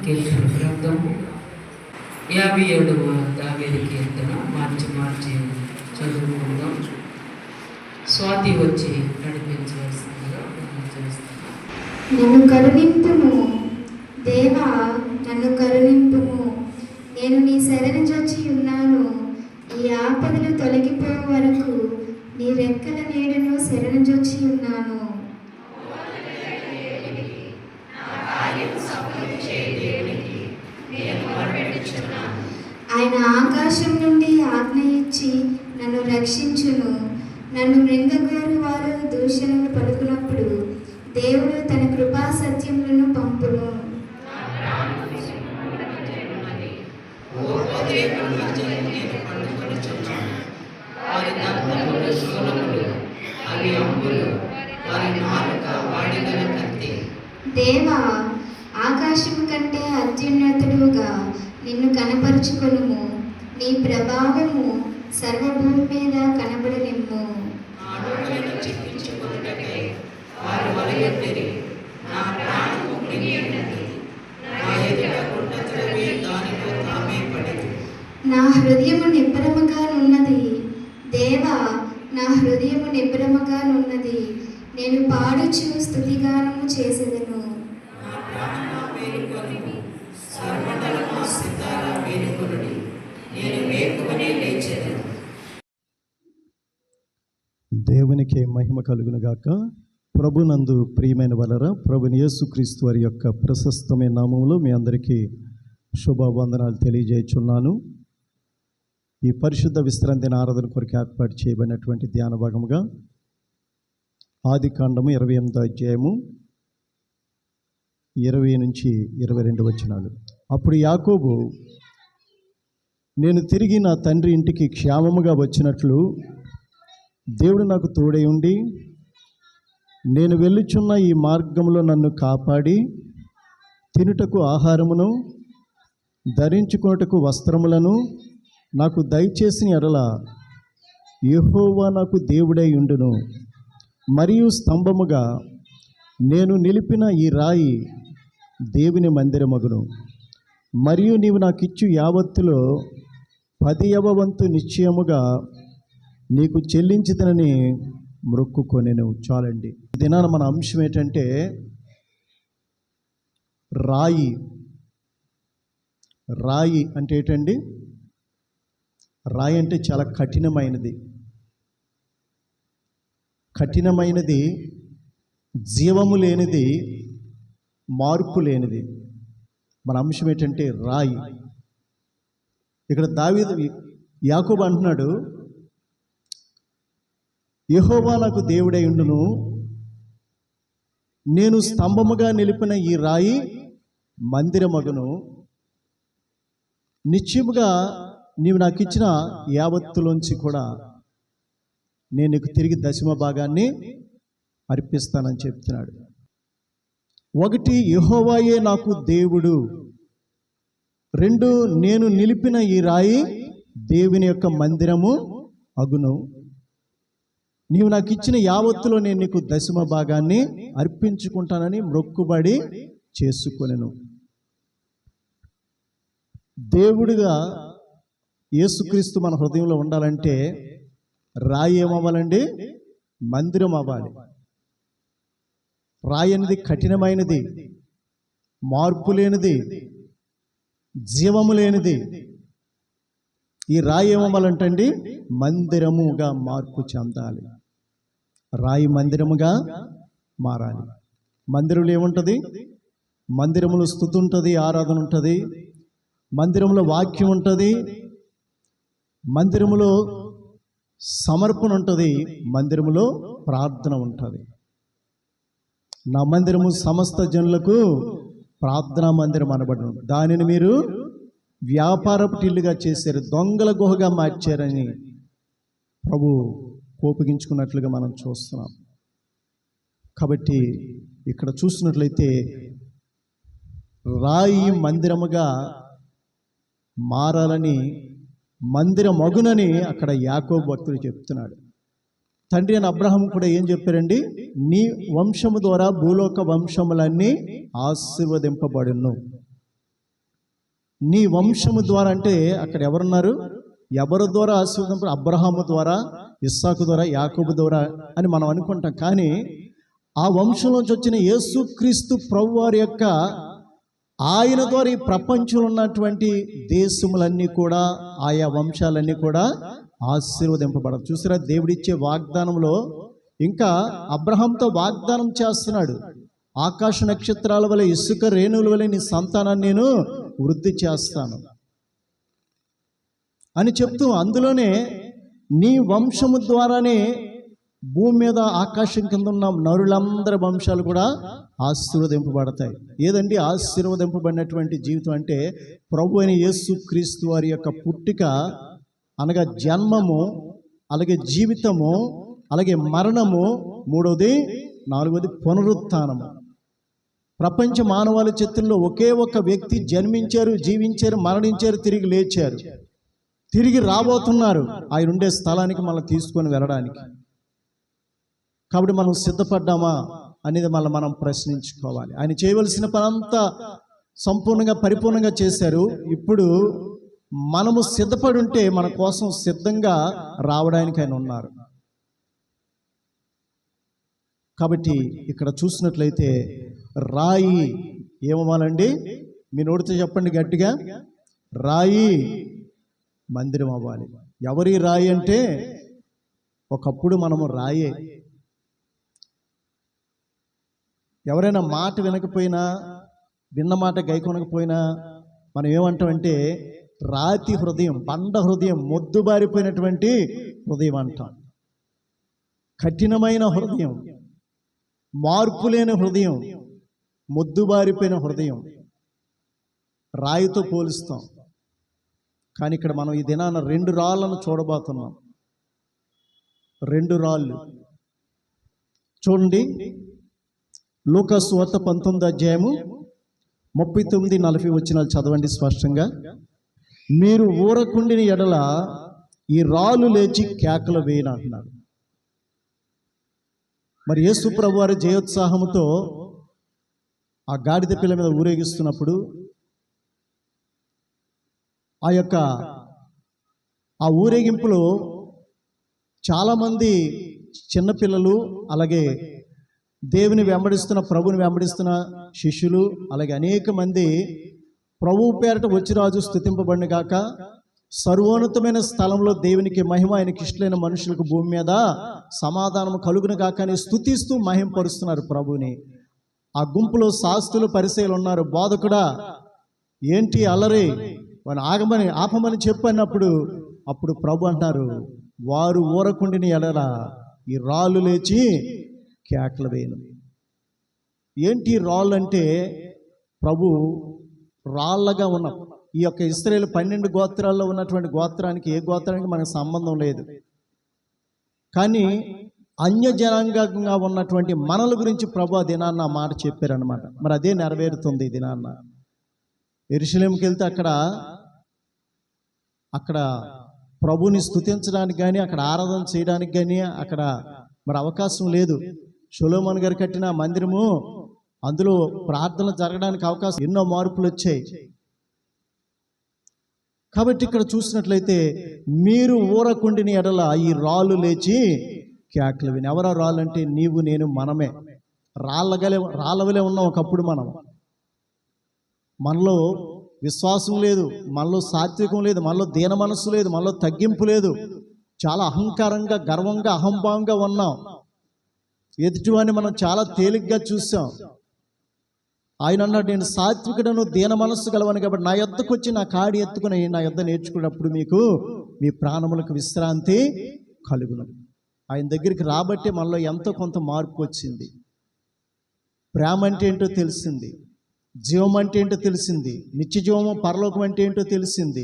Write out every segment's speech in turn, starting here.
కీర్తన గ్రంథము 57వ దావీదు కీర్తన మార్చి చదువుకుందాం. స్వాతి వచ్చి నడిపించవలసిందిగా చేస్తున్నాం. నన్ను కరుణింపుము దేవా, నన్ను కరుణింపుము. నేను నీ శరణుజొచ్చి ఉన్నాను. ఈ ఆపదలు తొలగిపోయే వరకు నీ రెక్కల నీడను శరణుజొచ్చి ఉన్నాను. ఆయన ఆకాశం నుండి ఆజ్ఞ ఇచ్చి నన్ను రక్షించును. నన్ను మృంగగోరు వారు దూషణలు పలుకున్నప్పుడు దేవుడు తన కృపా సత్యములను పంపును. దేవా, ఆకాశము కంటే అత్యున్నతుడుగా నిన్ను కనపరుచుకొనుము. నీ ప్రభావము సర్వభూమి మీద కనబడనిమ్ము. నా హృదయము నిబ్బరముగానున్నది దేవా, నా హృదయము నిబ్బరముగానున్నది. నేను పాడుచు స్తుతిగానము చేసేదను. దేవునికి మహిమ కలుగును గాక. ప్రభునందు ప్రియమైన వలరా, ప్రభుని యేసుక్రీస్తు వారి యొక్క ప్రశస్తమైన నామములో మీ అందరికీ శుభవందనాలు తెలియజేయుచున్నాను. ఈ పరిశుద్ధ విశ్రాంతి దిన ఆరాధన కొరకు ఏర్పాటు చేయబడినటువంటి ధ్యాన భాగముగా ఆదికాండము 28వ అధ్యాయము 20 నుంచి 22 వచనాలు. అప్పుడు యాకోబు, నేను తిరిగి నా తండ్రి ఇంటికి క్షేమముగా వచ్చినట్లు దేవుడు నాకు తోడై ఉండి నేను వెళ్ళుచున్న ఈ మార్గంలో నన్ను కాపాడి తినుటకు ఆహారమును ధరించుకొనుటకు వస్త్రములను నాకు దయచేసిన ఎడల యెహోవా నాకు దేవుడై ఉండును. మరియు స్తంభముగా నేను నిలిపిన ఈ రాయి దేవుని మందిరమగును. మరియు నీవు నాకిచ్చు యావత్తులో 10వ వంతు నిశ్చయముగా నీకు చెల్లించుదనని మొక్కుకొనెను. చాలండి. దినాన మన అంశం ఏంటంటే రాయి. రాయి అంటే ఏంటండి? రాయి అంటే చాలా కఠినమైనది. కఠినమైనది, జీవము లేనిది, మార్పు లేనిది. మన అంశం ఏంటంటే రాయి. ఇక్కడ దావీదు యాకోబు అంటున్నాడు, యెహోవా నాకు దేవుడై ఉండును. నేను స్తంభముగా నిలిపిన ఈ రాయి మందిరమగును. నిశ్చయముగా నీవు నాకు ఇచ్చిన యావత్తులోంచి కూడా నేను నీకు తిరిగి 10వ భాగాన్ని అర్పిస్తానని చెప్తున్నాడు. 1, యెహోవాయే నాకు దేవుడు. 2, నేను నిలిపిన ఈ రాయి దేవుని యొక్క మందిరము అగును. నీవు నాకు ఇచ్చిన యావత్తులో నేను నీకు 10వ భాగాన్ని అర్పించుకుంటానని మొక్కుబడి చేసుకొనెను. దేవుడిగా యేసుక్రీస్తు మన హృదయంలో ఉండాలంటే రాయి ఏమవ్వాలండి? మందిరం అవ్వాలి. రాయి అనేది కఠినమైనది, మార్పు లేనిది, జీవము లేనిది. ఈ రాయి ఏమవ్వాలంటండి? మందిరముగా మార్పు చెందాలి. రాయి మందిరముగా మారాలి. మందిరంలో ఏముంటుంది? మందిరములో స్తుతి ఉంటుంది, ఆరాధన ఉంటుంది, మందిరంలో వాక్యం ఉంటుంది, మందిరములో సమర్పణ ఉంటుంది, మందిరములో ప్రార్థన ఉంటుంది. నా మందిరము సమస్త జనులకు ప్రార్థనా మందిరం అనబడను. దానిని మీరు వ్యాపారపు టిల్లుగా చేశారు, దొంగల గుహగా మార్చారని ప్రభు కోపగించుకున్నట్లుగా మనం చూస్తున్నాం. కాబట్టి ఇక్కడ చూసినట్లయితే రాయి మందిరముగా మారాలని, మందిరమగునని అక్కడ యాకోబు భక్తుడు చెప్తున్నాడు. తండ్రి అయిన అబ్రహాం కూడా ఏం చెప్పారండి? నీ వంశము ద్వారా భూలోక వంశములన్నీ ఆశీర్వదింపబడును. నీ వంశము ద్వారా అంటే అక్కడ ఎవరున్నారు? ఎవరి ద్వారా ఆశీర్వదింప? అబ్రహాము ద్వారా, ఇస్సాకు ద్వారా, యాకోబు ద్వారా అని మనం అనుకుంటాం. కానీ ఆ వంశంలోంచి వచ్చిన యేసుక్రీస్తు ప్రభువారి యొక్క ఆయన ద్వారా ఈ ప్రపంచంలో ఉన్నటువంటి దేశములన్నీ కూడా, ఆయా వంశాలన్నీ కూడా ఆశీర్వదింపబడదు. చూసారా, దేవుడిచ్చే వాగ్దానంలో ఇంకా అబ్రహాంతో వాగ్దానం చేస్తున్నాడు. ఆకాశ నక్షత్రాల వలె, ఇసుక రేణువుల వలె నీ సంతానాన్ని నేను వృద్ధి చేస్తాను అని చెప్తూ, అందులోనే నీ వంశము ద్వారానే భూమి మీద ఆకాశం కింద ఉన్న నరులందరి వంశాలు కూడా ఆశీర్వదింపబడతాయి. ఏదండి ఆశీర్వదింపబడినటువంటి జీవితం అంటే? ప్రభు అయిన యేసుక్రీస్తు వారి యొక్క పుట్టిక అనగా జన్మము, అలాగే జీవితము, అలాగే మరణము, మూడవది, నాలుగవది పునరుత్థానము. ప్రపంచ మానవాళి చరిత్రలో ఒకే ఒక వ్యక్తి జన్మించారు, జీవించారు, మరణించారు, తిరిగి లేచారు, తిరిగి రాబోతున్నారు ఆయన ఉండే స్థలానికి మనం తీసుకొని వెళ్ళడానికి. కాబట్టి మనం సిద్ధపడ్డామా అనేది మనం ప్రశ్నించుకోవాలి. ఆయన చేయవలసిన పని అంతా సంపూర్ణంగా, పరిపూర్ణంగా చేశారు. ఇప్పుడు మనము సిద్ధపడి ఉంటే మన కోసం సిద్ధంగా రావడానికి ఆయన ఉన్నారు. కాబట్టి ఇక్కడ చూసినట్లయితే రాయి ఏమవ్వాలండి? మీ నోటితో చెప్పండి గట్టిగా, రాయి మందిరం అవ్వాలి. ఎవరి రాయి అంటే? ఒకప్పుడు మనము రాయే. ఎవరైనా మాట వినకపోయినా, విన్న మాట గైకొనకపోయినా మనం ఏమంటామంటే రాతి హృదయం, బండ హృదయం, మొద్దుబారిపోయినటువంటి హృదయం అంటాం. కఠినమైన హృదయం, మార్పు లేని హృదయం, మొద్దుబారిపోయిన హృదయం, రాయితో పోలుస్తాం. కానీ ఇక్కడ మనం ఈ దినాన 2 రాళ్ళను చూడబోతున్నాం. 2 రాళ్ళు చూడండి. లూకాసు సువార్త 19వ అధ్యాయము 39-40 వచనాలు చదవండి స్పష్టంగా. మీరు ఊరకుండిన ఎడల ఈ రాళ్ళు లేచి కేకలు వేయను అంటున్నారు. మరి యేసు ప్రభు వారి జయోత్సాహముతో ఆ గాడిద పిల్ల మీద ఊరేగిస్తున్నప్పుడు ఆ ఊరేగింపులో చాలామంది చిన్నపిల్లలు, అలాగే దేవుని వెంబడిస్తున్న, ప్రభుని వెంబడిస్తున్న శిష్యులు, అలాగే అనేక మంది ప్రభువు పేరట వచ్చి రాజు స్తుతింపబడిన గాక, సర్వోన్నతమైన స్థలంలో దేవునికి మహిమ, ఆయనకి ఇష్టమైన మనుషులకు భూమి మీద సమాధానం కలుగును గాక అని స్తుతిస్తూ మహింపరుస్తున్నారు ప్రభుని. ఆ గుంపులో శాస్త్రులు, పరిసయ్యులు ఉన్నారు. బోధకుడా ఏంటి అల్లరి, వారిని ఆపమని చెప్పన్నప్పుడు అప్పుడు ప్రభు అంటారు, వారు ఊరకుండిన ఎడల ఈ రాళ్ళు లేచి కేకలు వేయను. ఏంటి రాళ్ళు అంటే? ప్రభు రాళ్ళగా ఉన్నాం. ఈ యొక్క ఇశ్రాయేలు 12 గోత్రాల్లో ఉన్నటువంటి గోత్రానికి, ఏ గోత్రానికి మనకు సంబంధం లేదు. కానీ అన్య జనాంగంగా ఉన్నటువంటి మనల గురించి ప్రభు ఆ దినాన్న మాట చెప్పారనమాట. మరి అదే నెరవేరుతుంది ఈ దినాన్న. యెరూషలేముకి వెళ్తే అక్కడ ప్రభుని స్తుతించడానికి కానీ, అక్కడ ఆరాధన చేయడానికి కానీ అక్కడ మరి అవకాశం లేదు. సొలొమోను గారు కట్టిన మందిరము, అందులో ప్రార్థనలు జరగడానికి అవకాశం, ఎన్నో మార్పులు వచ్చాయి. కాబట్టి ఇక్కడ చూసినట్లయితే మీరు ఊరకుండిన ఎడల ఈ రాళ్ళు లేచి కేకలు విని. ఎవరా రాళ్ళు అంటే? నీవు, నేను, మనమే. రాళ్ళవలే ఉన్నాం ఒకప్పుడు. మనలో విశ్వాసం లేదు, మనలో సాత్వికం లేదు, మనలో దీన మనస్సు లేదు, మనలో తగ్గింపు లేదు. చాలా అహంకారంగా, గర్వంగా, అహంభావంగా ఉన్నాం. ఎదుటివాడిని మనం చాలా తేలిగ్గా చూసాం. ఆయన అన్నాడు, నేను సాత్వికుడను, దీన మనస్సు గలవను కాబట్టి నా యొద్దకు వచ్చి నా కాడి ఎత్తుకుని నా యొద్ద నేర్చుకున్నప్పుడు మీకు మీ ప్రాణములకు విశ్రాంతి కలుగును. ఆయన దగ్గరికి రాబట్టే మనలో ఎంతో కొంత మార్పు వచ్చింది. ప్రేమ అంటే ఏంటో తెలిసింది, జీవం అంటే ఏంటో తెలిసింది, నిత్య జీవము, పరలోకం అంటే ఏంటో తెలిసింది.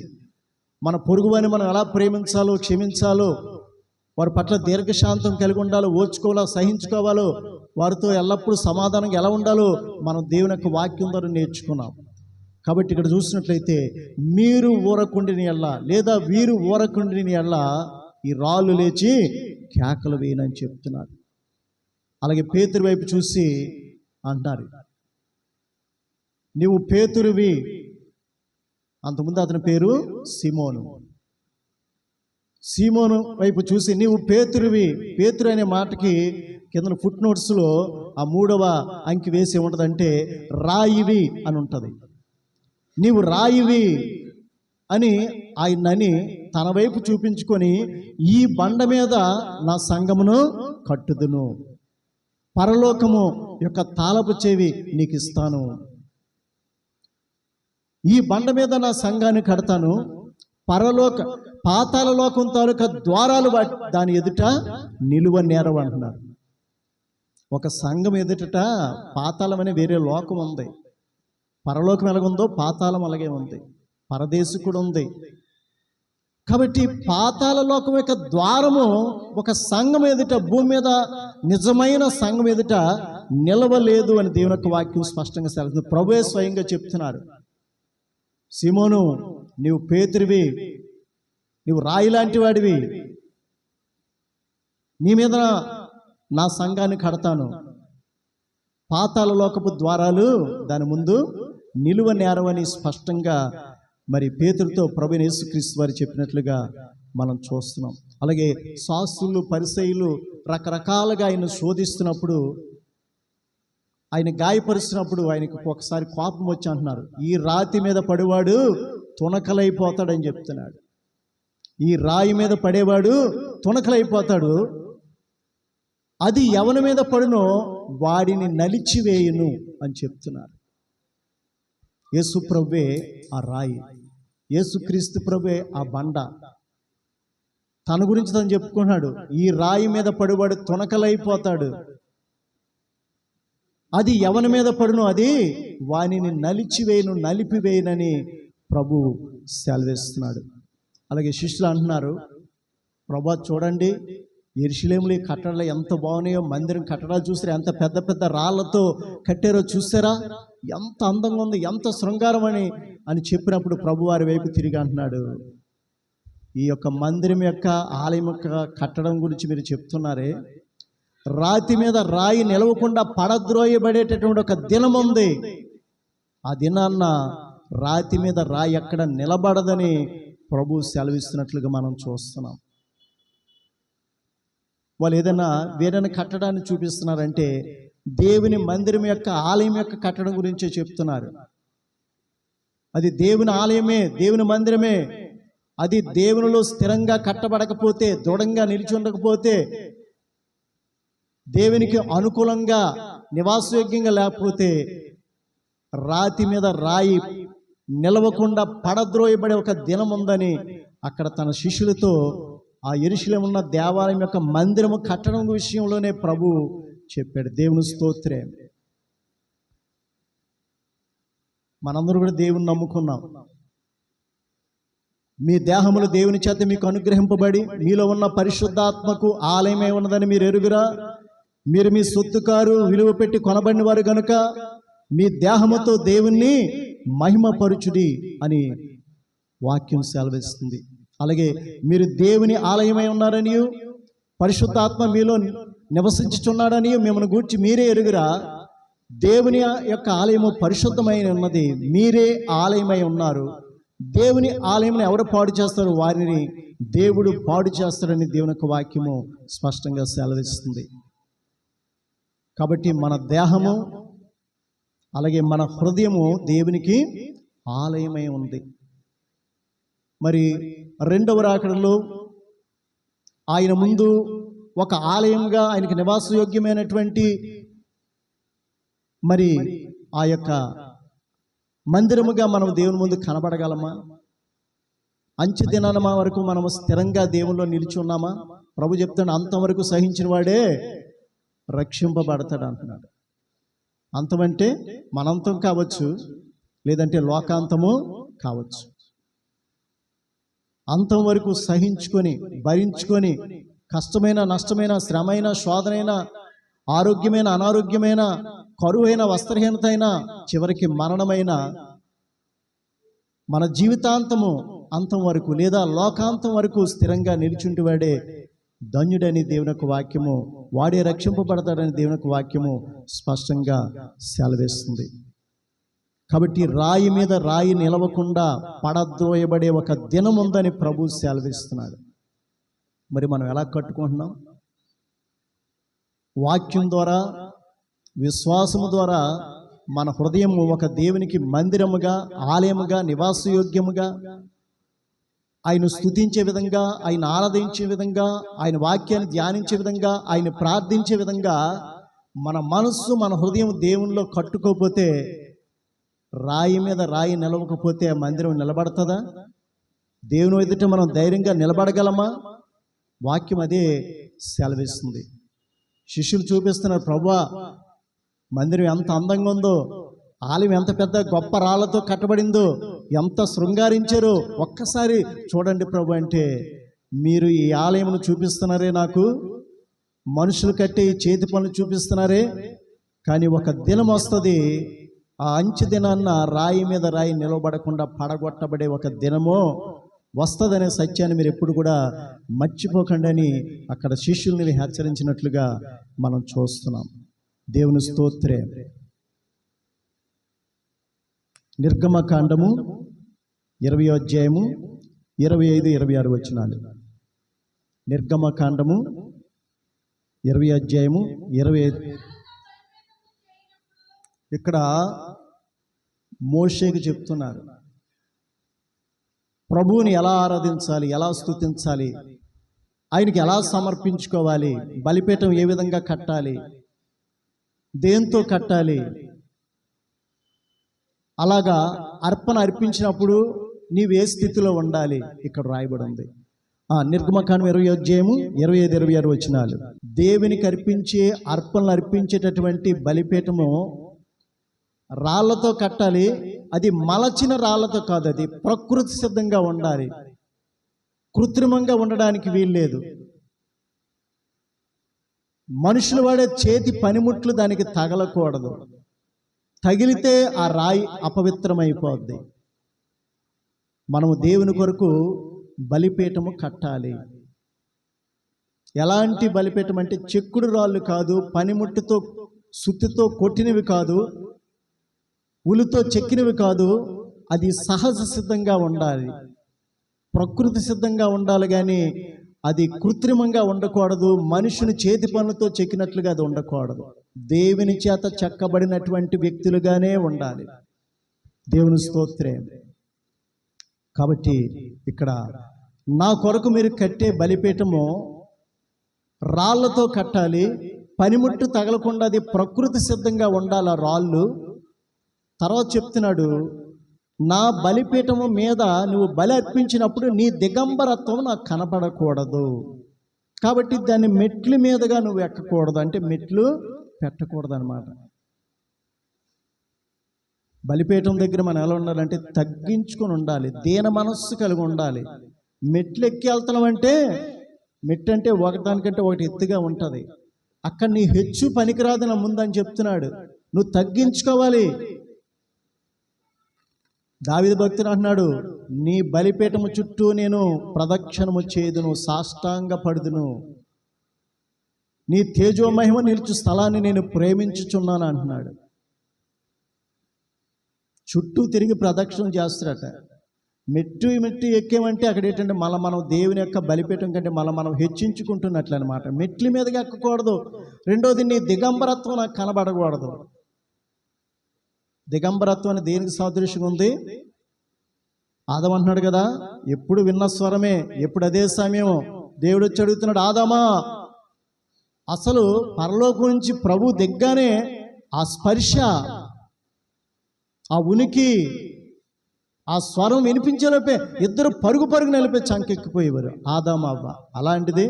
మన పొరుగువారిని మనం ఎలా ప్రేమించాలో, క్షమించాలో, వారి పట్ల దీర్ఘశాంతం కలిగి ఉండాలో, ఓర్చుకోవాలో, సహించుకోవాలో, వారితో ఎల్లప్పుడూ సమాధానంగా ఎలా ఉండాలో మనం దేవుని యొక్క వాక్యం ద్వారా నేర్చుకున్నాం. కాబట్టి ఇక్కడ చూసినట్లయితే మీరు ఊరకుండిన ఎల్ల, లేదా వీరు ఊరకుండిన ఎల్ల ఈ రాళ్ళు లేచి కేకలు వేయనని చెప్తున్నారు. అలాగే పేతురు వైపు చూసి అంటారు, నీవు పేతురువి, అంతకుముందు అతని పేరు సీమోను. సీమోను వైపు చూసి నీవు పేతురువి. పేతురు అనే మాటకి కింద ఫుట్ నోట్స్లో ఆ 3వ అంకి వేసి ఉంటుందంటే రాయివి అని ఉంటుంది. నీవు రాయివి అని ఆయనని తన వైపు చూపించుకొని ఈ బండ మీద నా సంఘమును కట్టుదును, పరలోకము యొక్క తాళపు చెవి నీకు ఇస్తాను. ఈ బండ మీద నా సంఘాన్ని కడతాను, పాతాళ లోకం తాలూకా ద్వారాలు దాని ఎదుట నిలువ నేరవు అంటున్నారు. ఒక సంఘం ఎదుట పాతాళం అనే వేరే లోకం ఉంది. పరలోకం ఎలాగుందో పాతాళం అలాగే ఉంది, పరదేశు కూడా ఉంది. కాబట్టి పాతాళ లోకం యొక్క ద్వారము ఒక సంఘం ఎదుట, భూమి మీద నిజమైన సంఘం ఎదుట నిలవలేదు అని దేవుని యొక్క వాక్యం స్పష్టంగా సెలవుతుంది. ప్రభువే స్వయంగా చెప్తున్నారు, సీమోను నీవు పేతురివి, నీవు రాయి లాంటి వాడివి, నీ మీద నా సంఘాన్ని కడతాను, పాతాళ లోకపు ద్వారాలు దాని ముందు నిలువ నేరవని స్పష్టంగా మరి పేతురుతో ప్రభువైన యేసుక్రీస్తు వారు చెప్పినట్లుగా మనం చూస్తున్నాం. అలాగే శాస్త్రులు పరిసయ్యులు రకరకాలుగా ఆయన శోధిస్తున్నప్పుడు, ఆయన గాయపరుస్తున్నప్పుడు ఆయనకు ఒకసారి కోపం వచ్చి అంటున్నారు, ఈ రాతి మీద పడేవాడు తునకలైపోతాడని చెప్తున్నాడు. ఈ రాయి మీద పడేవాడు తునకలైపోతాడు, అది ఎవరి మీద పడునో వాడిని నలిచివేయును అని చెప్తున్నారు. యేసు ప్రభువే ఆ రాయి, యేసుక్రీస్తు ప్రభువే ఆ బండ. తన గురించి తను చెప్పుకున్నాడు, ఈ రాయి మీద పడివాడు తునకలైపోతాడు, అది ఎవరి మీద పడునో అది వానిని నలిచివేయును, నలిపివేయునని ప్రభు సెలవిస్తున్నాడు. అలాగే శిష్యులు అంటున్నారు, ప్రభా చూడండి యెరూషలేములో ఈ కట్టడాలు ఎంత బాగున్నాయో, మందిరం కట్టడాలు చూసారా, ఎంత పెద్ద పెద్ద రాళ్లతో కట్టారో చూసారా, ఎంత అందంగా ఉంది, ఎంత శృంగారం అని చెప్పినప్పుడు ప్రభు వారి వైపు తిరిగి అంటున్నాడు, ఈ యొక్క మందిరం యొక్క ఆలయం యొక్క కట్టడం గురించి మీరు చెప్తున్నారే, రాతి మీద రాయి నిలవకుండా పడద్రోయబడేటటువంటి ఒక దినం ఉంది. ఆ దినాన్న రాతి మీద రాయి ఎక్కడ నిలబడదని ప్రభు సెలవిస్తున్నట్లుగా మనం చూస్తున్నాం. వాళ్ళు ఏదైనా వేరైనా కట్టడాన్ని చూపిస్తున్నారంటే దేవుని మందిరం యొక్క ఆలయం యొక్క కట్టడం గురించే చెప్తున్నారు. అది దేవుని ఆలయమే, దేవుని మందిరమే. అది దేవునిలో స్థిరంగా కట్టబడకపోతే, దృఢంగా నిలిచి ఉండకపోతే, దేవునికి అనుకూలంగా నివాసయోగ్యంగా లేకపోతే, రాతి మీద రాయి నిలవకుండా పడద్రోయబడే ఒక దినం ఉందని అక్కడ తన శిష్యులతో ఆ యెరూషలేములో ఉన్న దేవాలయం యొక్క మందిరము కట్టడం విషయంలోనే ప్రభు చెప్పాడు. దేవుని స్తోత్రం. మనందరూ కూడా దేవుని నమ్ముకున్నాం. మీ దేహములు దేవుని చేత మీకు అనుగ్రహింపబడి మీలో ఉన్న పరిశుద్ధాత్మకు ఆలయమే ఉన్నదని మీరు ఎరుగురా. మీరు మీ సొత్తు కారు, విలువ పెట్టి కొనబడిన వారు గనుక మీ దేహముతో దేవుణ్ణి మహిమపరుచుడి అని వాక్యం సెలవిస్తుంది. అలాగే మీరు దేవుని ఆలయమై ఉన్నారని, పరిశుద్ధాత్మ మీలో నివసించుచున్నాడని మిమ్మల్ని గూర్చి మీరే ఎరుగురా. దేవుని యొక్క ఆలయము పరిశుద్ధమైన ఉన్నది, మీరే ఆలయమై ఉన్నారు. దేవుని ఆలయం ఎవరు పాడు చేస్తారో వారిని దేవుడు పాడు చేస్తాడని దేవుని యొక్క వాక్యము స్పష్టంగా సెలవిస్తుంది. కాబట్టి మన దేహము అలాగే మన హృదయము దేవునికి ఆలయమై ఉంది. మరి రెండవ రాకడలో ఆయన ముందు ఒక ఆలయంగా, ఆయనకి నివాసయోగ్యమైనటువంటి మరి ఆ యొక్క మందిరముగా మనం దేవుని ముందు కనబడగలమా? అంచె దినాన వరకు మనము స్థిరంగా దేవునిలో నిలిచి ఉన్నామా? ప్రభు చెప్తాడు, అంతవరకు సహించిన వాడే రక్షింపబడతాడు అంటున్నాడు. అంతమంటే మనంతం కావచ్చు, లేదంటే లోకాంతము కావచ్చు. అంతం వరకు సహించుకొని, భరించుకొని, కష్టమైన, నష్టమైన, శ్రమైన, శోధనైన, ఆరోగ్యమైన, అనారోగ్యమైన, కరువైన, వస్త్రహీనత అయినా, చివరికి మరణమైన, మన జీవితాంతము అంతం వరకు లేదా లోకాంతం వరకు స్థిరంగా నిలిచుంటి వాడే ధన్యుడని దేవుని యొక్క వాక్యము, వాడే రక్షింపబడతాడని దేవుని యొక్క వాక్యము స్పష్టంగా సెలవిస్తుంది. కాబట్టి రాయి మీద రాయి నిలవకుండా పడద్రోయబడే ఒక దినం ఉందని ప్రభు సెలవిస్తున్నాడు. మరి మనం ఎలా కట్టుకుంటున్నాం? వాక్యం ద్వారా, విశ్వాసము ద్వారా మన హృదయం ఒక దేవునికి మందిరముగా, ఆలయముగా, నివాసయోగ్యముగా, ఆయన స్తుతించే విధంగా, ఆయన ఆరాధించే విధంగా, ఆయన వాక్యాన్ని ధ్యానించే విధంగా, ఆయన ప్రార్థించే విధంగా మన మనస్సు, మన హృదయం దేవునిలో కట్టుకోకపోతే, రాయి మీద రాయి నిలవకపోతే ఆ మందిరం నిలబడుతుందా? దేవుని ఎదుట మనం ధైర్యంగా నిలబడగలమా? వాక్యం అదే సెలవిస్తుంది. శిష్యులు చూపిస్తున్నారు, ప్రభువా మందిరం ఎంత అందంగా ఉందో, ఆలయం ఎంత పెద్ద గొప్ప రాళ్లతో కట్టబడిందో, ఎంత శృంగారించారో ఒక్కసారి చూడండి ప్రభు అంటే, మీరు ఈ ఆలయమును చూపిస్తున్నారే నాకు, మనుషులు కట్టే ఈ చేతి పనులు చూపిస్తున్నారే, కానీ ఒక దినం వస్తుంది, ఆ అంచె దినాన్న రాయి మీద రాయి నిలబడకుండా పడగొట్టబడే ఒక దినమో వస్తుందనే సత్యాన్ని మీరు ఎప్పుడు కూడా మర్చిపోకండి అని అక్కడ శిష్యుల్ని హెచ్చరించినట్లుగా మనం చూస్తున్నాం. దేవుని స్తోత్రం. నిర్గమకాండము 20వ అధ్యాయము 25, 26 వచనాలు. నిర్గమకాండము 20వ అధ్యాయము 25. ఇక్కడ మోషేకి చెప్తున్నారు ప్రభువుని ఎలా ఆరాధించాలి, ఎలా స్తుతించాలి, ఆయనకి ఎలా సమర్పించుకోవాలి, బలిపీఠం ఏ విధంగా కట్టాలి, దేంతో కట్టాలి, అలాగా అర్పణ అర్పించినప్పుడు నీవు ఏ స్థితిలో ఉండాలి ఇక్కడ రాయబడి ఉంది. నిర్గమకాండం 20వ అధ్యాయము 25, 26 వచనాలు. దేవునికి అర్పించే అర్పణలు అర్పించేటటువంటి బలిపీఠము రాళ్లతో కట్టాలి. అది మలచిన రాళ్లతో కాదు, అది ప్రకృతి సిద్ధంగా ఉండాలి. కృత్రిమంగా ఉండడానికి వీల్లేదు. మనుషులు వాడే చేతి పనిముట్లు దానికి తగలకూడదు. తగిలితే ఆ రాయి అపవిత్రమైపోద్ది. మనము దేవుని కొరకు బలిపీఠము కట్టాలి. ఎలాంటి బలిపీఠం అంటే చెక్కుడు రాళ్ళు కాదు, పనిముట్టుతో సుత్తితో కొట్టినవి కాదు, ఉలితో చెక్కినవి కాదు. అది సహజ సిద్ధంగా ఉండాలి, ప్రకృతి సిద్ధంగా ఉండాలి. కానీ అది కృత్రిమంగా ఉండకూడదు. మనుషుని చేతి పనులతో చెక్కినట్లుగా అది ఉండకూడదు. దేవుని చేత చెక్కబడినటువంటి వ్యక్తులుగానే ఉండాలి. దేవుని స్తోత్రం. కాబట్టి ఇక్కడ నా కొరకు మీరు కట్టే బలిపీఠము రాళ్లతో కట్టాలి. పనిముట్టు తగలకుండా అది ప్రకృతి సిద్ధంగా ఉండాలి ఆ రాళ్ళు. తర్వాత చెప్తున్నాడు, నా బలిపీఠము మీద నువ్వు బలి అర్పించినప్పుడు నీ దిగంబరత్వం నాకు కనపడకూడదు. కాబట్టి దాన్ని మెట్ల మీదుగా నువ్వు ఎక్కకూడదు, అంటే మెట్లు పెట్టకూడదు అనమాట. బలిపీఠం దగ్గర మనం ఎలా ఉండాలంటే తగ్గించుకొని ఉండాలి, దీన మనస్సు కలిగి ఉండాలి. మెట్లు ఎక్కి వెళ్తున్నాం అంటే, మెట్టు అంటే ఒకదానికంటే ఒకటి ఎత్తుగా ఉంటుంది. అక్కడ నీ హెచ్చు పనికిరాదు నా ముందని చెప్తున్నాడు. నువ్వు తగ్గించుకోవాలి. దావీదు భక్తుడు అంటున్నాడు, నీ బలిపీఠము చుట్టూ నేను ప్రదక్షిణము చేదును, సాష్టాంగ పడుదును, నీ తేజో మహిమ నిలుచు స్థలాన్ని నేను ప్రేమించుచున్నాను అంటున్నాడు. చుట్టూ తిరిగి ప్రదక్షిణ చేస్తాడట. మెట్టు ఎక్కేమంటే అక్కడ ఏంటంటే మనం దేవుని యొక్క బలిపీఠం కంటే మనం హెచ్చించుకుంటున్నట్లు అనమాట. మెట్ల మీదగా ఎక్కకూడదు. రెండోది, నీ దిగంబరత్వం నాకు కనబడకూడదు. దిగంబరత్వం అని దేనికి సాదృశ్యంగా ఉంది? ఆదాము అంటున్నాడు కదా, ఎప్పుడు విన్న స్వరమే, ఎప్పుడు అదే సమయం దేవుడు వచ్చి అడుగుతున్నాడు, ఆదామా, అసలు పరలోకం నుంచి ప్రభు దిగ్గానే ఆ స్పర్శ, ఆ ఉనికి, ఆ స్వరం వినిపించేలోపే ఇద్దరు పరుగు నిలిపే చంకెక్కిపోయేవారు ఆదాము అవ్వ. అలాంటిది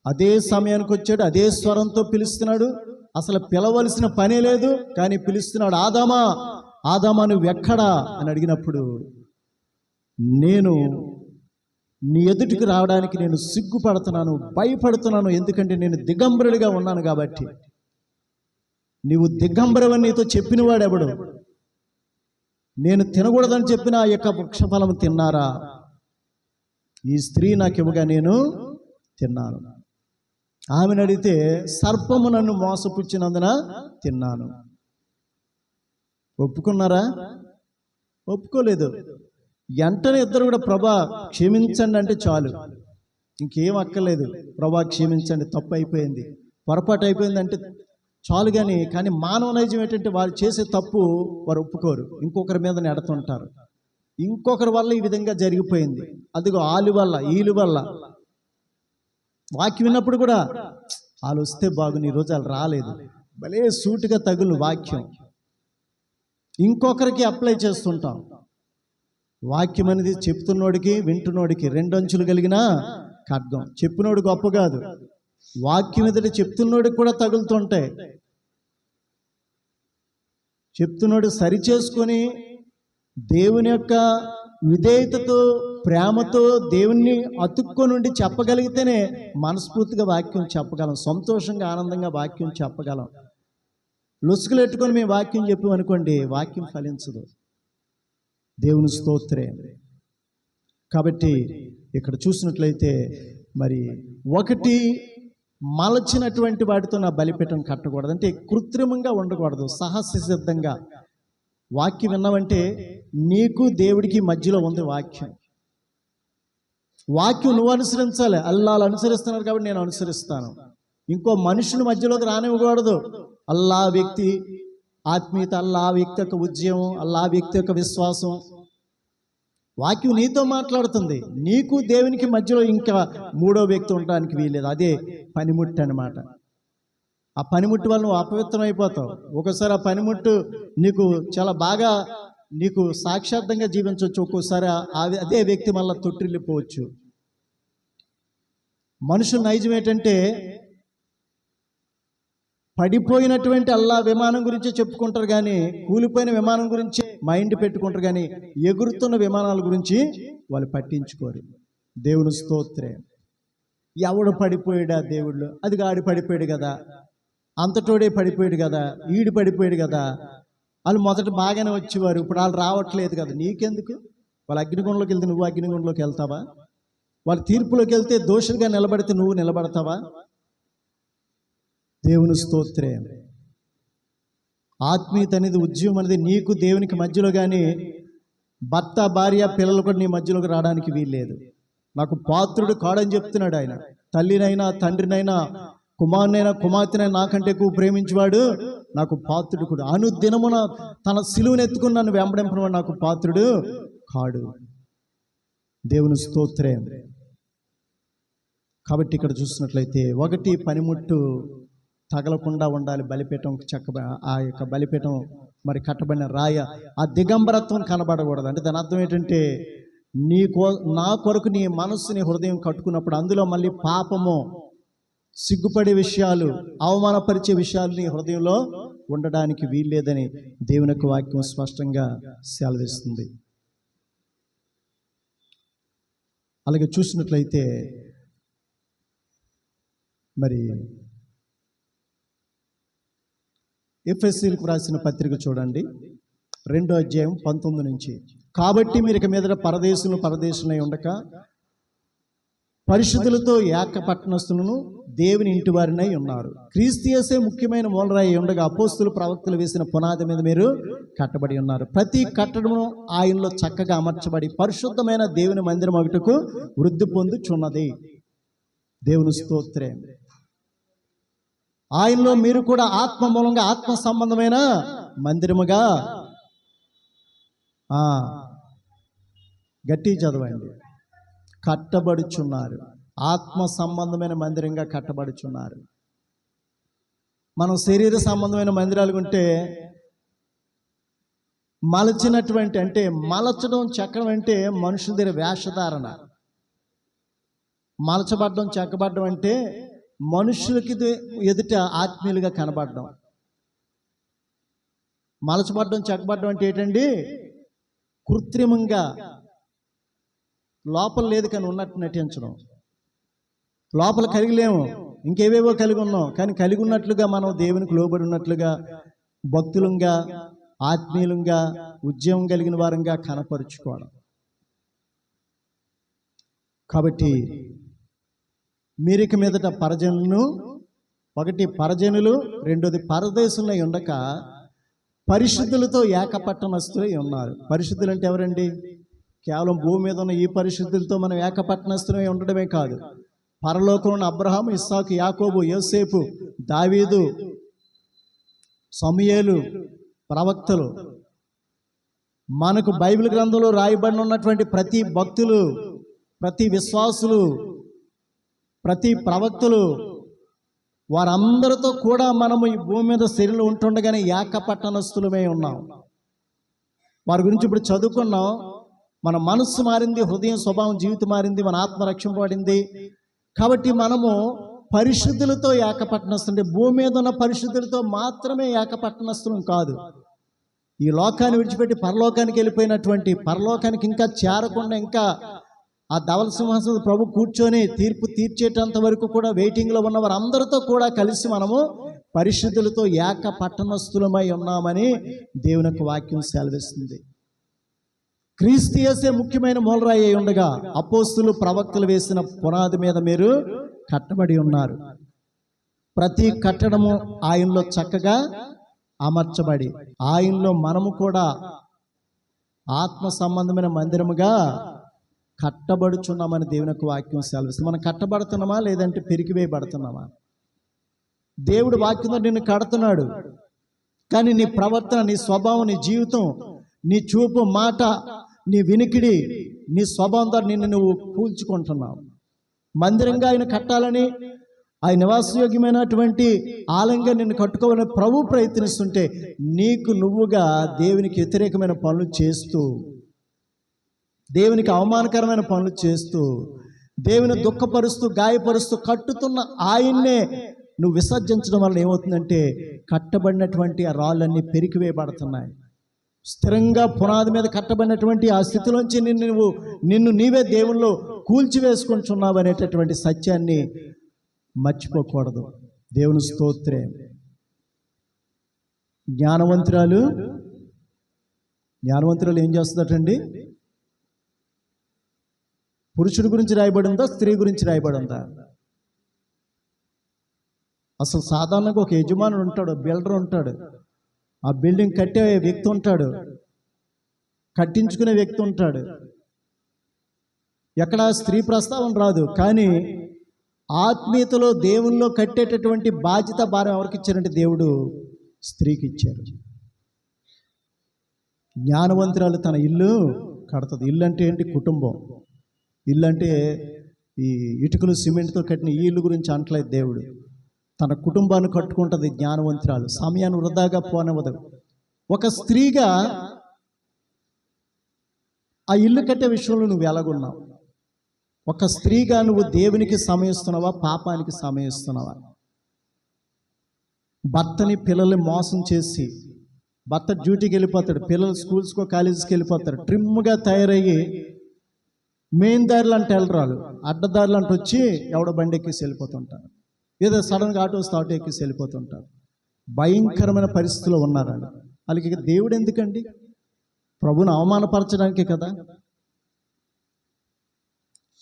అదే సమయానికి వచ్చాడు, అదే స్వరంతో పిలుస్తున్నాడు. అసలు పిలవలసిన పనే లేదు, కానీ పిలుస్తున్నాడు, ఆదామా, ఆదామా నువ్వు ఎక్కడా అని అడిగినప్పుడు, నేను నీ ఎదుటికి రావడానికి నేను సిగ్గుపడుతున్నాను, భయపడుతున్నాను, ఎందుకంటే నేను దిగంబరుడిగా ఉన్నాను కాబట్టి. నీవు దిగంబరవని నీతో చెప్పినవాడు ఎవడు? నేను తినకూడదని చెప్పిన ఆ యొక్క వృక్షఫలం తిన్నారా? ఈ స్త్రీ నాకు ఇవ్వగా నేను తిన్నాను. ఆమెను అడిగితే, సర్పము నన్ను మోసపుచ్చినందున తిన్నాను. ఒప్పుకున్నారా? ఒప్పుకోలేదు. వెంటనే ఇద్దరు కూడా ప్రభా క్షమించండి అంటే చాలు, ఇంకేం అక్కర్లేదు. ప్రభా క్షమించండి, తప్పు అయిపోయింది, పొరపాటు అయిపోయింది అంటే చాలు. కానీ మానవ నైజం ఏంటంటే వారు చేసే తప్పు వారు ఒప్పుకోరు, ఇంకొకరి మీద నెడుతుంటారు. ఇంకొకరి వల్ల ఈ విధంగా జరిగిపోయింది, అదిగో ఆలు వల్ల వీళ్ళు వల్ల. వాక్యం విన్నప్పుడు కూడా వాళ్ళు వస్తే బాగుంది, ఈరోజు వాళ్ళు రాలేదు, భలే సూటిగా తగులు వాక్యం. ఇంకొకరికి అప్లై చేస్తుంటాం. వాక్యం అనేది చెప్తున్నోడికి వింటున్నోడికి రెండు అంచులు కలిగిన ఖడ్గం. చెప్పినోడు గొప్ప కాదు, వాక్యం ఎదుట చెప్తున్నోడికి కూడా తగులుతుంటాయి. చెప్తున్నోడు సరి చేసుకొని దేవుని యొక్క విధేయతతో ప్రేమతో దేవుణ్ణి అతుక్కొనుండి చెప్పగలిగితేనే మనస్ఫూర్తిగా వాక్యం చెప్పగలం, సంతోషంగా ఆనందంగా వాక్యం చెప్పగలం. లొసుకులు పెట్టుకొని మేము వాక్యం చెప్పామనుకోండి, వాక్యం ఫలించదు. దేవుని స్తోత్రం. కాబట్టి ఇక్కడ చూసినట్లయితే మరి ఒకటి మలచినటువంటి వాటితో నా బలిపీఠం కట్టకూడదు, అంటే కృత్రిమంగా ఉండకూడదు, సాహస సిద్ధంగా. వాక్యం విన్నావంటే నీకు దేవుడికి మధ్యలో ఉంది వాక్యం. వాక్యం నువ్వు అనుసరించాలి. అల్లాలు అనుసరిస్తున్నారు కాబట్టి నేను అనుసరిస్తాను. ఇంకో మనుషుని మధ్యలోకి రానివ్వకూడదు. అల్లా వ్యక్తి ఆత్మీయత, అల్లా వ్యక్తి యొక్క ఉద్యమం, అల్లా వ్యక్తి యొక్క విశ్వాసం. వాక్యం నీతో మాట్లాడుతుంది, నీకు దేవునికి మధ్యలో ఇంకా మూడో వ్యక్తి ఉండడానికి వీలేదు. అదే పనిముట్టు అన్నమాట. ఆ పనిముట్టు వల్ల నువ్వు అపవిత్రం అయిపోతావు. ఒకసారి ఆ పనిముట్టు నీకు చాలా బాగా నీకు సాక్షార్థంగా జీవించవచ్చు, ఒక్కోసారి అదే వ్యక్తి మళ్ళీ తొట్టిల్లిపోవచ్చు. మనుషుల నైజం ఏంటంటే పడిపోయినటువంటి అల్లా విమానం గురించి చెప్పుకుంటారు, కానీ కూలిపోయిన విమానం గురించి మైండ్ పెట్టుకుంటారు, కానీ ఎగురుతున్న విమానాల గురించి వాళ్ళు పట్టించుకోరు. దేవుని స్తోత్రం. ఎవడు పడిపోయాడా దేవుళ్ళు, అది ఆడి పడిపోయాడు కదా, అంతటోడే పడిపోయాడు కదా, ఈడు పడిపోయాడు కదా. వాళ్ళు మొదట బాగానే వచ్చేవారు, ఇప్పుడు వాళ్ళు రావట్లేదు కదా. నీకెందుకు? వాళ్ళు అగ్నిగుండంలోకి వెళ్తే నువ్వు అగ్నిగుండంలోకి వెళ్తావా? వాళ్ళు తీర్పులోకి వెళ్తే దోషులుగా నిలబడితే నువ్వు నిలబడతావా? దేవుని స్తోత్రం. ఆత్మీయత అనేది, ఉద్యమం అనేది నీకు దేవునికి మధ్యలో, కానీ భర్త భార్య పిల్లలు కూడా నీ మధ్యలోకి రావడానికి వీల్లేదు. నాకు పాత్రుడు కాడని చెప్తున్నాడు ఆయన. తల్లినైనా తండ్రినైనా కుమారునైనా కుమార్తెనైనా నాకంటే ఎక్కువ ప్రేమించేవాడు నాకు పాత్రుడు కూడా. అనుదినమున తన సిలువను ఎత్తుకుని నన్ను వెంబడింపడం నాకు పాత్రుడు కాడు. దేవుని స్తోత్రం. కాబట్టి ఇక్కడ చూసినట్లయితే ఒకటి పనిముట్టు తగలకుండా ఉండాలి. బలిపీఠం ఆ యొక్క బలిపీఠం మరి కట్టబడిన రాయ ఆ దిగంబరత్వం కనబడకూడదు. అంటే దాని అర్థం ఏంటంటే నా కొరకు నీ మనస్సుని హృదయం కట్టుకున్నప్పుడు అందులో మళ్ళీ పాపము, సిగ్గుపడే విషయాలు, అవమానపరిచే విషయాలు నీ హృదయంలో ఉండడానికి వీల్లేదని దేవుని యొక్క వాక్యం స్పష్టంగా సెలవిస్తుంది. అలాగే చూసినట్లయితే మరి ఎఫెసీయులకు రాసిన పత్రిక చూడండి, 2వ అధ్యాయం 19 నుంచి. కాబట్టి మీరు ఇక మీదట పరదేశులై ఉండక పరిశుద్ధులతో ఏక పట్టణస్థులను దేవుని ఇంటి వారినై ఉన్నారు. క్రీస్తు యేసే ముఖ్యమైన మూలరాయి ఉండగా అపోస్తులు ప్రవక్తలు వేసిన పునాది మీద మీరు కట్టబడి ఉన్నారు. ప్రతి కట్టడము ఆయనలో చక్కగా అమర్చబడి పరిశుద్ధమైన దేవుని మందిరం ఒకటకు వృద్ధి పొందుచున్నది. దేవుని స్తోత్రం. ఆయనలో మీరు కూడా ఆత్మ మూలంగా ఆత్మ సంబంధమైన మందిరముగా, గట్టి చదవండి, కట్టబడుచున్నారు. ఆత్మ సంబంధమైన మందిరంగా కట్టబడుచున్నారు. మనం శరీర సంబంధమైన మందిరాలు ఉంటే మలచినటువంటి, అంటే మలచడం చెక్కడం అంటే మనుషుల దగ్గర వేషధారణ. మలచబడ్డం చెక్కబడ్డం అంటే మనుషులకి ఎదుట ఆత్మీయులుగా కనబడడం. మలచబడ్డం చెక్కబడ్డం అంటే ఏంటండి? కృత్రిమంగా లోపల లేదు కానీ ఉన్నట్టు నటించడం. లోపల కలిగిలేము, ఇంకేవేవో కలిగి ఉన్నాం, కానీ కలిగి ఉన్నట్లుగా మనం దేవునికి లోబడి ఉన్నట్లుగా భక్తులంగా ఆత్మీయులంగా ఉద్యమం కలిగిన వారంగా కనపరుచుకోవడం. కాబట్టి మీరిక మీదట పరజనులను, ఒకటి పరజనులు, రెండోది పరదేశులై ఉండక పరిశుద్ధులతో ఏకపట్టణస్తులై ఉన్నారు. పరిశుద్ధులు అంటే ఎవరండి? కేవలం భూమి మీద ఉన్న ఈ పరిశుద్ధులతో మనం ఏకపట్టణస్తులై ఉండడమే కాదు, పరలోకంలో ఉన్న అబ్రహాము, ఇస్సాకు, యాకోబు, యోసేపు, దావీదు, సమూయేలు, ప్రవక్తలు, మనకు బైబిల్ గ్రంథంలో రాయబడి ఉన్నటువంటి ప్రతి భక్తులు, ప్రతి విశ్వాసులు, ప్రతి ప్రవక్తలు, వారందరితో కూడా మనము ఈ భూమి మీద శరీరంలో ఉంటుండగానే ఏకపట్టణస్తులమై ఉన్నాం. వారి గురించి ఇప్పుడు చదువుకున్నాం. మన మనస్సు మారింది, హృదయం, స్వభావం, జీవితం మారింది, మన ఆత్మ రక్షింపబడింది. కాబట్టి మనము పరిశుద్ధులతో ఏకపట్టణస్తులు. భూమి మీద ఉన్న పరిశుద్ధులతో మాత్రమే ఏకపట్టణస్తులం కాదు. ఈ లోకాన్ని విడిచిపెట్టి పరలోకానికి వెళ్ళిపోయినటువంటి, పరలోకానికి ఇంకా చేరకుండా, ఇంకా ఆ ధవల సింహాసనం ప్రభు కూర్చొని తీర్పు తీర్చేటంత వరకు కూడా వెయిటింగ్లో ఉన్న వారందరితో కూడా కలిసి మనము పరిశుద్ధులతో ఏకపట్టణస్తులమై ఉన్నామని దేవుని యొక్క వాక్యం సెలవిస్తుంది. క్రీస్తు యేసే ముఖ్యమైన మూలరాయి అయి ఉండగా అపోస్తులు, ప్రవక్తలు వేసిన పునాది మీద మీరు కట్టబడి ఉన్నారు. ప్రతి కట్టడము ఆయనలో చక్కగా అమర్చబడి, ఆయనలో మనము కూడా ఆత్మ సంబంధమైన మందిరముగా కట్టబడుచున్నామని దేవుని యొక్క వాక్యం సెలవిస్తుంది. మనం కట్టబడుతున్నామా లేదంటే పెరిగివేయబడుతున్నామా? దేవుడు వాక్యంలో నిన్ను కడుతున్నాడు, కానీ నీ ప్రవర్తన, నీ స్వభావం, నీ జీవితం, నీ చూపు, మాట, నీ వినికిడి, నీ స్వభావం ద్వారా నిన్ను నువ్వు కూల్చుకుంటున్నావు. మందిరంగా ఆయన కట్టాలని, ఆయన నివాసయోగ్యమైనటువంటి ఆలయంగా నిన్ను కట్టుకోవాలని ప్రభు ప్రయత్నిస్తుంటే నీకు నువ్వుగా దేవునికి వ్యతిరేకమైన పనులు చేస్తూ, దేవునికి అవమానకరమైన పనులు చేస్తూ, దేవుని దుఃఖపరుస్తూ, గాయపరుస్తూ కట్టుతున్న ఆయన్నే నువ్వు విసర్జించడం వల్ల ఏమవుతుందంటే కట్టబడినటువంటి ఆ రాళ్ళన్నీ పెరికివేయబడుతున్నాయి. స్థిరంగా పునాది మీద కట్టబడినటువంటి ఆ స్థితిలోంచి నిన్ను నీవే దేవుల్లో కూల్చివేసుకుంటున్నావు అనేటటువంటి సత్యాన్ని మర్చిపోకూడదు. దేవుని స్తోత్రం. జ్ఞానవంతురాలు ఏం చేస్తుందటండి? పురుషుడి గురించి రాయబడి ఉందా, స్త్రీ గురించి రాయబడి ఉందా? అసలు సాధారణంగా ఒక యజమానుడు ఉంటాడు, బిల్డర్ ఉంటాడు, ఆ బిల్డింగ్ కట్టే వ్యక్తి ఉంటాడు, కట్టించుకునే వ్యక్తి ఉంటాడు. ఎక్కడ స్త్రీ ప్రస్తావన రాదు, కానీ ఆత్మీయతలో దేవుల్లో కట్టేటటువంటి బాధ్యత భారం ఎవరికి ఇచ్చారంటే దేవుడు స్త్రీకి ఇచ్చారు. జ్ఞానవంతురాలు తన ఇల్లు కడుతుంది. ఇల్లు అంటే ఏంటి? కుటుంబం. ఇల్లు అంటే ఈ ఇటుకలు, సిమెంట్తో కట్టిన ఈ ఇల్లు గురించి అంటలేదు దేవుడు. తన కుటుంబాన్ని కట్టుకుంటుంది జ్ఞానవంతురాలు. సమయాన్ని వృధాగా పోనివ్వదు. ఒక స్త్రీగా ఆ ఇల్లు కట్టే విషయంలో నువ్వు ఎలాగున్నావు? ఒక స్త్రీగా నువ్వు దేవునికి సమయిస్తున్నావా, పాపానికి సమయిస్తున్నావా? భర్తని, పిల్లల్ని మోసం చేసి, భర్త డ్యూటీకి వెళ్ళిపోతాడు, పిల్లలు స్కూల్స్కో కాలేజీస్కి వెళ్ళిపోతారు, ట్రిమ్గా తయారయ్యి మెయిన్ దారిలో అంటే వెళ్ళరాలు, అడ్డదారులు అంటే వచ్చి ఎవడో బండి ఎక్కేసి వెళ్ళిపోతుంటారు, ఏదో సడన్గా ఆటో వస్తే ఆటో ఎక్కేసి వెళ్ళిపోతుంటారు. భయంకరమైన పరిస్థితుల్లో ఉన్నారు వాళ్ళు. వాళ్ళకి దేవుడు ఎందుకండి? ప్రభుని అవమానపరచడానికే కదా.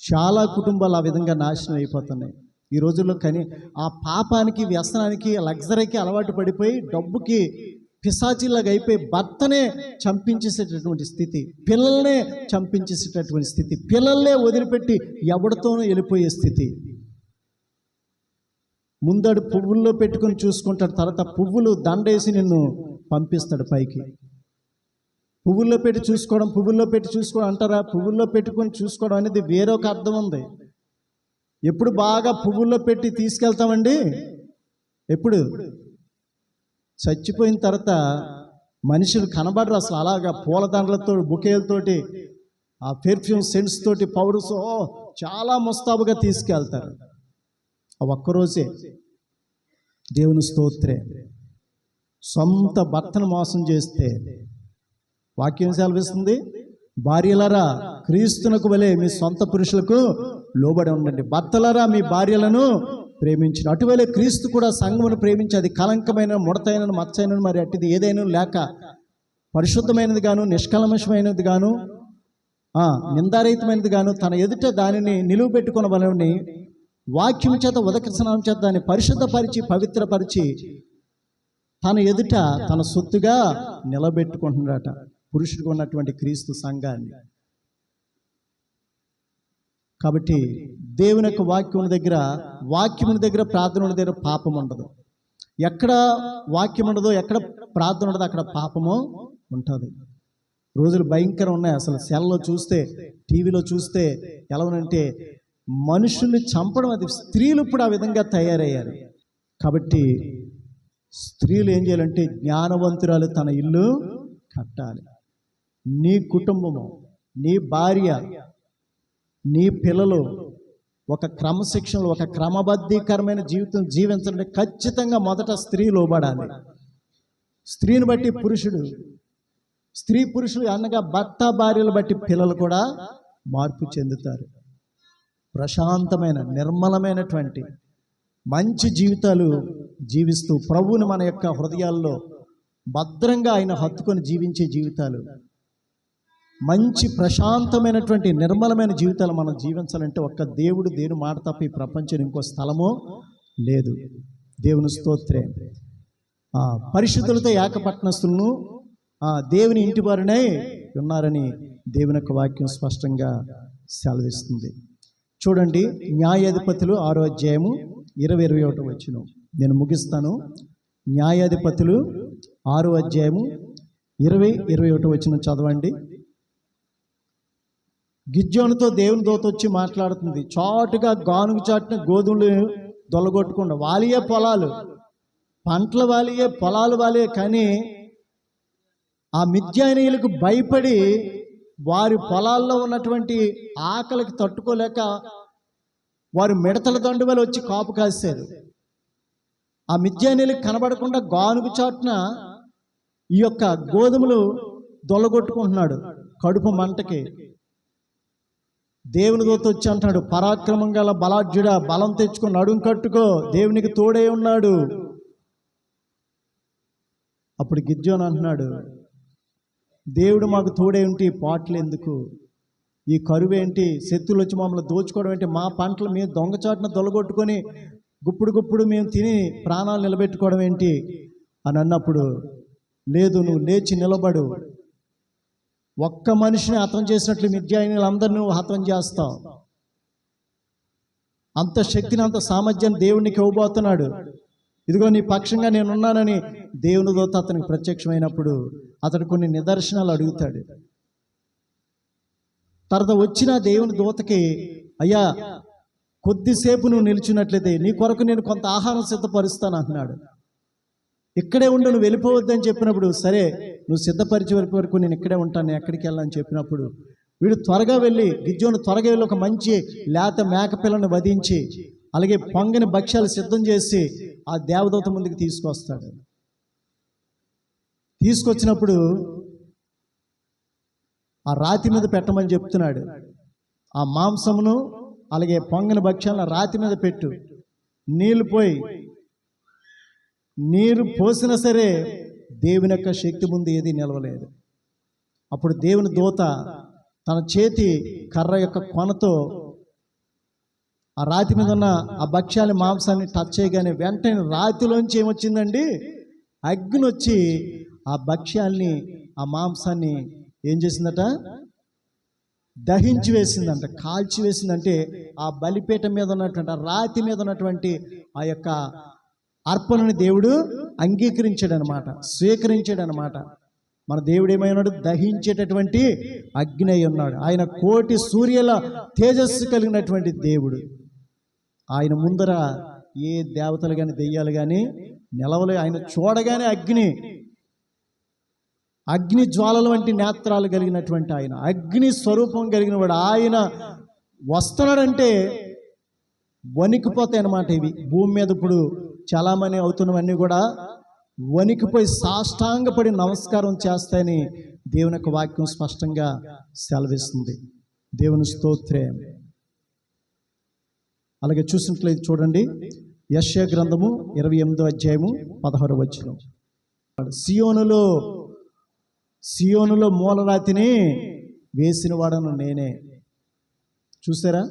చాలా కుటుంబాలు ఆ విధంగా నాశనం అయిపోతున్నాయి ఈ రోజుల్లో. కానీ ఆ పాపానికి, వ్యసనానికి, లగ్జరీకి అలవాటు పడిపోయి డబ్బుకి పిశాచిలాగా అయిపోయి భర్తనే చంపించేసేటటువంటి స్థితి, పిల్లల్నే చంపించేసేటటువంటి స్థితి, పిల్లల్నే వదిలిపెట్టి ఎవరితోనూ వెళ్ళిపోయే స్థితి. ముందడు పువ్వుల్లో పెట్టుకొని చూసుకుంటాడు, తర్వాత పువ్వులు దండేసి నిన్ను పంపిస్తాడు పైకి. పువ్వుల్లో పెట్టి చూసుకోవడం అంటారా? పువ్వుల్లో పెట్టుకొని చూసుకోవడం అనేది వేరొక అర్థం ఉంది. ఎప్పుడు బాగా పువ్వుల్లో పెట్టి తీసుకెళ్తామండి? ఎప్పుడు? చచ్చిపోయిన తర్వాత మనుషులు కనబడరు అసలు. అలాగా పూలదండలతో, బుకేలతోటి, ఆ పెర్ఫ్యూమ్ సెంట్స్ తోటి, పౌడర్స్ చాలా ముస్తాబుగా తీసుకెళ్తారు. ఆ ఒక్కరోజే. దేవుని స్తోత్రే. సొంత భర్తను మోసం చేస్తే వాక్యం సెలవిస్తుంది, భార్యలరా క్రీస్తునకు వలె మీ సొంత పురుషులకు లోబడి ఉండండి, భర్తలరా మీ భార్యలను ప్రేమించిన అటువలే క్రీస్తు కూడా సంఘమును ప్రేమించి అది కలంకమైన, ముడతైన, మచ్చైన, మరి అట్టిది ఏదైనా లేక పరిశుద్ధమైనది గాను, నిష్కల్మషమైనది గాను, నిందారహితమైనది గాను తన ఎదుట దానిని నిలువ పెట్టుకున్న వలని వాక్యం చేత, ఉదక స్నానం చేత దాన్ని పరిశుద్ధపరిచి, పవిత్రపరిచి తన ఎదుట తన సొత్తుగా నిలబెట్టుకుంటున్నాడట పురుషుడికి ఉన్నటువంటి క్రీస్తు సంఘాన్ని. కాబట్టి దేవుని యొక్క వాక్యముని దగ్గర ప్రార్థన దగ్గర పాపం ఉండదు. ఎక్కడ వాక్యం ఉండదో, ఎక్కడ ప్రార్థన ఉండదో అక్కడ పాపము ఉంటుంది. రోజులు భయంకరం ఉన్నాయి. అసలు సెల్లో చూస్తే, టీవీలో చూస్తే ఎలా ఉందంటే మనుషుల్ని చంపడం, అది స్త్రీలు ఇప్పుడు ఆ విధంగా తయారయ్యారు. కాబట్టి స్త్రీలు ఏం చేయాలంటే జ్ఞానవంతురాలు తన ఇల్లు కట్టాలి. నీ కుటుంబము, నీ భార్య, నీ పిల్లలు ఒక క్రమశిక్షణలో, ఒక క్రమబద్ధీకరమైన జీవితం జీవించాలంటే ఖచ్చితంగా మొదట స్త్రీ లోబడాలి. స్త్రీని బట్టి పురుషుడు, స్త్రీ పురుషులు అనగా భర్త భార్యలు బట్టి పిల్లలు కూడా మార్పు చెందుతారు. ప్రశాంతమైన నిర్మలమైనటువంటి మంచి జీవితాలు జీవిస్తూ ప్రభువుని మన యొక్క హృదయాల్లో భద్రంగా ఆయన హత్తుకొని జీవించే జీవితాలు, మంచి ప్రశాంతమైనటువంటి నిర్మలమైన జీవితాలు మనం జీవించాలంటే ఒక్క దేవుడు, దేవుని మాట తప్ప ఈ ప్రపంచం ఇంకో స్థలమో లేదు. దేవుని స్తోత్రం. పరిశుద్ధులతో ఏకపట్నస్తులను దేవుని ఇంటి వారినే ఉన్నారని దేవుని యొక్క వాక్యం స్పష్టంగా సెలవిస్తుంది. చూడండి, న్యాయాధిపతులు 6వ అధ్యాయము 20-21 వచనం. నేను ముగిస్తాను. న్యాయాధిపతులు 6వ అధ్యాయము 20-21 వచనం చదవండి. గిద్యోనుతో దేవుని దూత వచ్చి మాట్లాడుతుంది. చాటుగా గానుగు చాటున గోధుమలు దొల్లగొట్టకుండా, వాలియే పొలాలు, పంటలు వాలియే, పొలాలు వాలియే, కానీ ఆ మిద్యానీయులకు భయపడి వారి పొలాల్లో ఉన్నటువంటి ఆకలికి తట్టుకోలేక వారు మిడతల దండువలు వచ్చి కాపు కాశారు. ఆ మిద్యానీయులకు కనబడకుండా గానుగు చాటున ఈ యొక్క గోధుమలు దొల్లగొట్టుకుంటున్నాడు కడుపు మంటకి. దేవుని దూత వచ్చి అంటాడు, పరాక్రమం గల బలాఢ్యుడా, బలం తెచ్చుకొని నడుం కట్టుకో, దేవునికి తోడే ఉన్నాడు. అప్పుడు గిద్యోను అంటున్నాడు, దేవుడు మాకు తోడే ఉంటే ఈ పాటలు ఎందుకు, ఈ కరువేంటి, శత్రువులు వచ్చి మమ్మల్ని దోచుకోవడం ఏంటి, మా పంటలు మేము దొంగచాటున దొలగొట్టుకొని గుప్పుడు మేము తిని ప్రాణాలు నిలబెట్టుకోవడం ఏంటి అని అన్నప్పుడు, లేదు, నువ్వు లేచి నిలబడు, ఒక్క మనిషిని హతం చేసినట్లు మిద్యానీయులందరినీ నువ్వు హతం చేస్తావు. అంత శక్తిని, అంత సామర్థ్యాన్ని దేవునికి ఇవ్వబోతున్నాడు. ఇదిగో నీ పక్షంగా నేనున్నానని దేవుని దూత అతనికి ప్రత్యక్షమైనప్పుడు అతడు కొన్ని నిదర్శనాలు అడుగుతాడు. తర్వాత వచ్చిన దేవుని దూతకి, అయ్యా కొద్దిసేపు నువ్వు నిలిచినట్లయితే నీ కొరకు నేను కొంత ఆహారం సిద్ధపరుస్తాను అంటున్నాడు. ఇక్కడే ఉండు, నువ్వు వెళ్ళిపోవద్దని చెప్పినప్పుడు, సరే నువ్వు సిద్ధపరిచే వరకు నేను ఇక్కడే ఉంటాను, నేను ఎక్కడికి వెళ్ళాలని చెప్పినప్పుడు వీడు త్వరగా వెళ్ళి, గిద్యోను త్వరగా వెళ్ళి ఒక మంచి లేత మేకపిల్లను వధించి అలాగే పొంగని భక్ష్యాలు సిద్ధం చేసి ఆ దేవదూత ముందుకు తీసుకొస్తాడు. తీసుకొచ్చినప్పుడు ఆ రాతి మీద పెట్టమని చెప్తున్నాడు. ఆ మాంసమును అలాగే పొంగని భక్ష్యాలను రాతి మీద పెట్టు, నీరు పోసినా సరే దేవుని యొక్క శక్తి ముందు ఏది నిలవలేదు. అప్పుడు దేవుని దూత తన చేతి కర్ర యొక్క కొనతో ఆ రాతి మీద ఉన్న ఆ భక్ష్యాల మాంసాన్ని టచ్ చేయగానే వెంటనే రాతిలోంచి ఏమొచ్చిందండి, అగ్ని వచ్చి ఆ భక్ష్యాల్ని, ఆ మాంసాన్ని ఏం చేసిందట, దహించి వేసిందంట, కాల్చి వేసిందంటే ఆ బలిపీఠం మీద ఉన్నటువంటి, ఆ రాతి మీద ఉన్నటువంటి ఆ యొక్క అర్పణని దేవుడు అంగీకరించాడనమాట, స్వీకరించాడనమాట. మన దేవుడు ఏమైనాడు, దహించేటటువంటి అగ్ని అయి ఉన్నాడు. ఆయన కోటి సూర్యుల తేజస్సు కలిగినటువంటి దేవుడు. ఆయన ముందర ఏ దేవతలు కానీ దెయ్యాలు కానీ నిలవలే. ఆయన చూడగానే అగ్ని జ్వాలల వంటి నేత్రాలు కలిగినటువంటి ఆయన, అగ్ని స్వరూపం కలిగిన వాడు. ఆయన వస్తున్నాడంటే వణికిపోతాయి అన్నమాట. ఇవి భూమి మీద ఇప్పుడు చాలామంది అవుతున్నవన్నీ కూడా వణికిపోయి సాష్టాంగపడి నమస్కారం చేస్తాయని దేవుని యొక్క వాక్యం స్పష్టంగా సెలవిస్తుంది. దేవుని స్తోత్రం. అలాగే చూసినట్లయితే చూడండి, యెషయా గ్రంథము 28వ అధ్యాయము 16వ వచనం. సియోనులో మూలరాతిని వేసిన వాడను నేనే. చూసారా,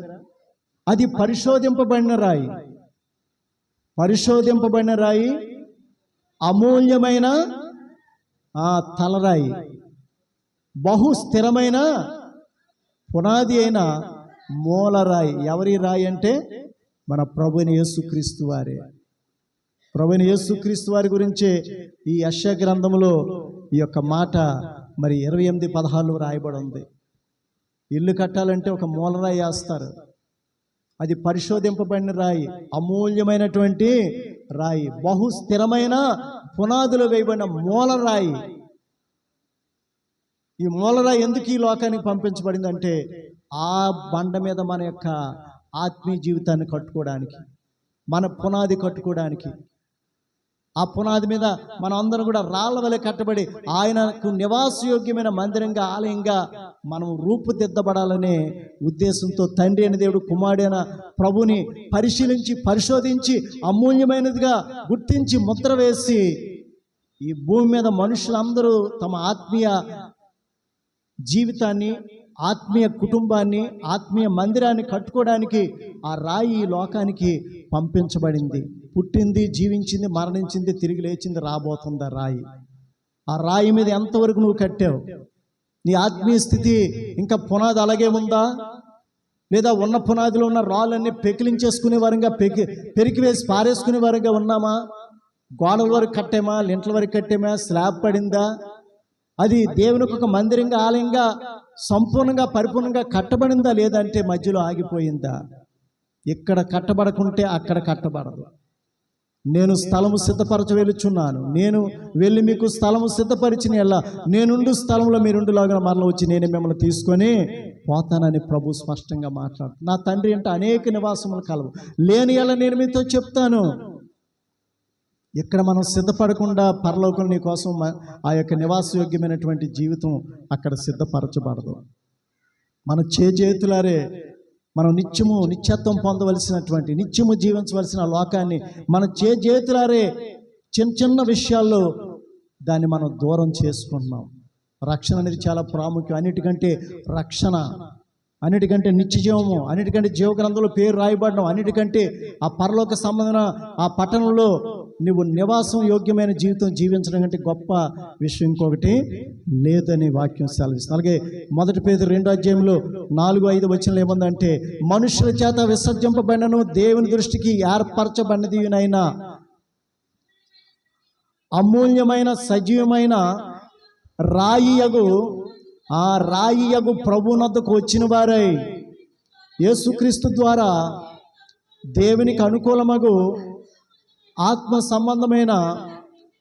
అది పరిశోధింపబడిన రాయి అమూల్యమైన తలరాయి, బహు స్థిరమైన పునాది అయిన మూలరాయి. ఎవరి రాయి అంటే మన ప్రభువైన యేసుక్రీస్తు వారే. ప్రభువైన యేసుక్రీస్తు వారి గురించే ఈ యెషయా గ్రంథంలో ఈ యొక్క మాట మరి 28:16 రాయబడి ఉంది. ఇల్లు కట్టాలంటే ఒక మూలరాయి వేస్తారు. అది పరిశోధింపబడిన రాయి, అమూల్యమైనటువంటి రాయి, బహు స్థిరమైన పునాదులు వేయబడిన మూలరాయి. ఈ మూలరాయి ఎందుకు ఈ లోకానికి పంపించబడిందంటే ఆ బండ మీద మన యొక్క ఆత్మీయ జీవితాన్ని కట్టుకోవడానికి, మన పునాది కట్టుకోవడానికి. ఆ పునాది మీద మనం అందరం కూడా రాళ్ల వలె కట్టబడి ఆయనకు నివాసయోగ్యమైన మందిరంగా, ఆలయంగా మనం రూపుదిద్దబడాలనే ఉద్దేశంతో తండ్రి అయిన దేవుడు కుమారుడైన ప్రభుని పరిశీలించి పరిశోధించి అమూల్యమైనదిగా గుర్తించి ముద్ర వేసి ఈ భూమి మీద మనుషులందరూ తమ ఆత్మీయ జీవితాన్ని, ఆత్మీయ కుటుంబాన్ని, ఆత్మీయ మందిరాన్ని కట్టుకోవడానికి ఆ రాయి ఈ లోకానికి పంపించబడింది. పుట్టింది, జీవించింది, మరణించింది, తిరిగి లేచింది, రాబోతుంది ఆ రాయి. ఆ రాయి మీద ఎంతవరకు నువ్వు కట్టావు? నీ ఆత్మీయ స్థితి ఇంకా పునాది అలాగే ఉందా? లేదా ఉన్న పునాదిలో ఉన్న రాళ్ళన్నీ పెకిలించేసుకునే వారంగా పెరికి వేసి పారేసుకునే వారంగా ఉన్నామా? గోడల వరకు కట్టామా? లింట్ల వరకు కట్టామా? స్లాబ్ పడిందా? అది దేవునికి ఒక మందిరంగా, ఆలయంగా సంపూర్ణంగా పరిపూర్ణంగా కట్టబడిందా లేదంటే మధ్యలో ఆగిపోయిందా? ఇక్కడ కట్టబడకుంటే అక్కడ కట్టబడదు. నేను స్థలము సిద్ధపరచ వెలుచున్నాను, నేను వెళ్ళి మీకు స్థలము సిద్ధపరిచిన ఎలా నేనుండు స్థలంలో మీరుండులాగా మరల వచ్చి నేను మిమ్మల్ని తీసుకొని పోతానని ప్రభు స్పష్టంగా మాట్లాడు. నా తండ్రి అంటే అనేక నివాసములు కలవు, లేని ఎలా నేను మీతో చెప్తాను. ఇక్కడ మనం సిద్ధపడకుండా పరలోకం నీ కోసం ఆ యొక్క నివాసయోగ్యమైనటువంటి జీవితం అక్కడ సిద్ధపరచబడదు. మన చేతులారే మనం నిత్యత్వం పొందవలసినటువంటి, నిత్యము జీవించవలసిన లోకాన్ని మన చేతులారే చిన్న చిన్న విషయాల్లో దాన్ని మనం దూరం చేసుకుంటున్నాం. రక్షణ అనేది చాలా ప్రాముఖ్యం. అన్నిటికంటే రక్షణ, అన్నిటికంటే నిత్య జీవము, అన్నిటికంటే జీవ గ్రంథంలో పేరు రాయబడడం, అన్నిటికంటే ఆ పరలోక సంబంధమైన ఆ పట్టణంలో నువ్వు నివాసం యోగ్యమైన జీవితం జీవించడం కంటే గొప్ప విషయం ఇంకొకటి లేదని వాక్యం సెలవిస్తుంది. అలాగే 1 పేతురు 2 4-5 వచనాలు ఏముందంటే, మనుషుల చేత విసర్జింపబడినను దేవుని దృష్టికి ఏర్పరచబడినదినైనా అమూల్యమైన సజీవమైన రాయియగు ప్రభువునొద్దకు వచ్చిన వారై యేసుక్రీస్తు ద్వారా దేవునికి అనుకూలమగు ఆత్మ సంబంధమైన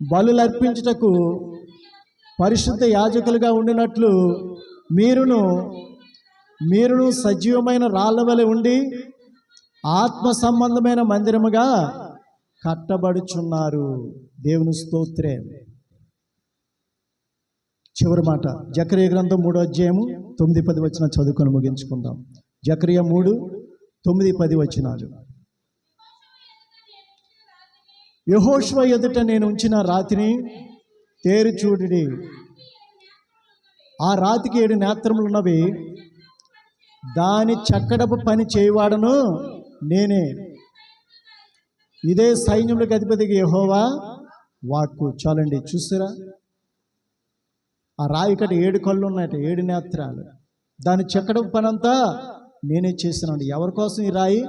బలులు అర్పించుటకు పరిశుద్ధ యాజకులుగా ఉండినట్లు మీరును సజీవమైన రాళ్ళ వలె ఉండి ఆత్మ సంబంధమైన మందిరముగా కట్టబడుచున్నారు. దేవుని స్తోత్రం. చివరి మాట జకరియా గ్రంథం 3:9-10 వచనం చదువుకొని ముగించుకుందాం. జకరియా 3:9-10 వచనాలు. యెహోషువ ఎదుట నేను ఉంచిన రాతిని తేరి చూడుడి, ఆ రాతికి 7 నేత్రములు ఉన్నవి, దాని చక్కడపు పని చేయవాడను నేనే, ఇదే సైన్యములకు అధిపతికి యెహోవా వాక్కు. చాలండి, చూసారా? ఆ రాయి కట్ట 7 కళ్ళు ఉన్నాయట, 7 నేత్రాలు. దాని చెక్కడపు పని అంతా నేనే చేసినాను. ఎవరి కోసం ఈ రాయి?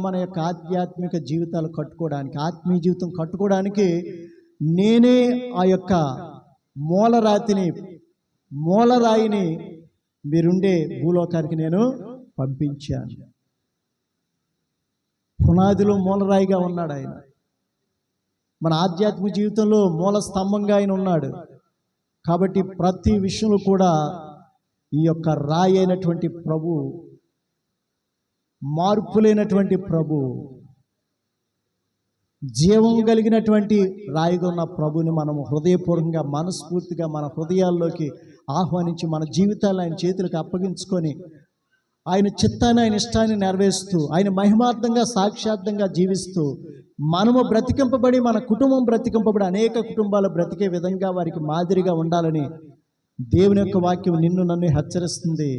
మన యొక్క ఆధ్యాత్మిక జీవితాలు కట్టుకోవడానికి, ఆత్మీయ జీవితం కట్టుకోవడానికి నేనే ఆ యొక్క మూలరాయిని మీరుండే భూలోకానికి నేను పంపించాను. పునాదిలో మూలరాయిగా ఉన్నాడు ఆయన. మన ఆధ్యాత్మిక జీవితంలో మూల స్తంభంగా ఆయన ఉన్నాడు. కాబట్టి ప్రతి విషయంలో కూడా ఈ యొక్క రాయి అయినటువంటి ప్రభు, మార్పులేనటువంటి ప్రభు, జీవం కలిగినటువంటి రాయిగా ఉన్న ప్రభుని మనం హృదయపూర్వకంగా, మనస్ఫూర్తిగా మన హృదయాల్లోకి ఆహ్వానించి మన జీవితాలను ఆయన చేతులకు అప్పగించుకొని ఆయన చిత్తాన్ని, ఆయన ఇష్టాన్ని నెరవేరుస్తూ, ఆయన మహిమార్థంగా, సాక్షార్థంగా జీవిస్తూ మనము బ్రతికింపబడి, మన కుటుంబం బ్రతికింపబడి, అనేక కుటుంబాలు బ్రతికే విధంగా వారికి మాదిరిగా ఉండాలని దేవుని యొక్క వాక్యం నిన్ను నన్ను హెచ్చరిస్తుంది,